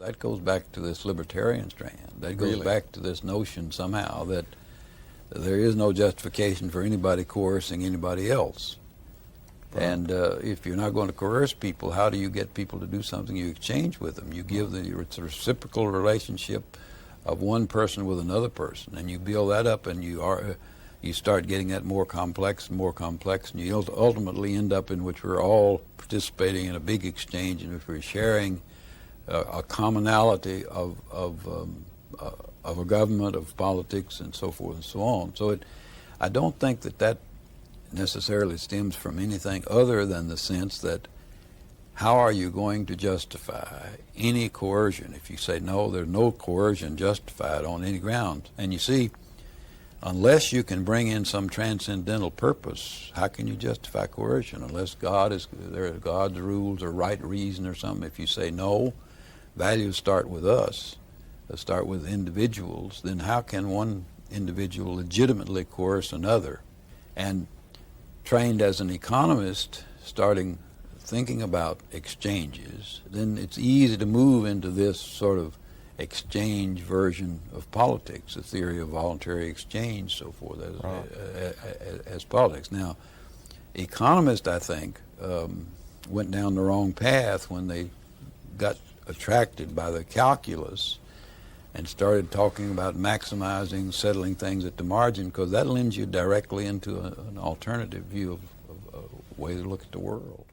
That goes back to this libertarian strand. That goes back to this notion somehow that there is no justification for anybody coercing anybody else. Right. And if you're not going to coerce people, how do you get people to do something? You exchange with them. You give them, it's a reciprocal relationship of one person with another person, and you build that up, and you start getting that more complex, and you ultimately end up in which we're all participating in a big exchange in which we're sharing a commonality of a government, of politics, and so forth and so on. So I don't think that necessarily stems from anything other than the sense that how are you going to justify any coercion if you say no, there's no coercion justified on any grounds. And you see, unless you can bring in some transcendental purpose, how can you justify coercion? Unless God's rules or right reason or something. If you say no, values start with us, start with individuals, then how can one individual legitimately coerce another? And trained as an economist, thinking about exchanges, then it's easy to move into this sort of exchange version of politics, the theory of voluntary exchange, so forth, as politics. Now, economists, I think, went down the wrong path when they got attracted by the calculus and started talking about maximizing, settling things at the margin, because that lends you directly into an alternative view of a way to look at the world.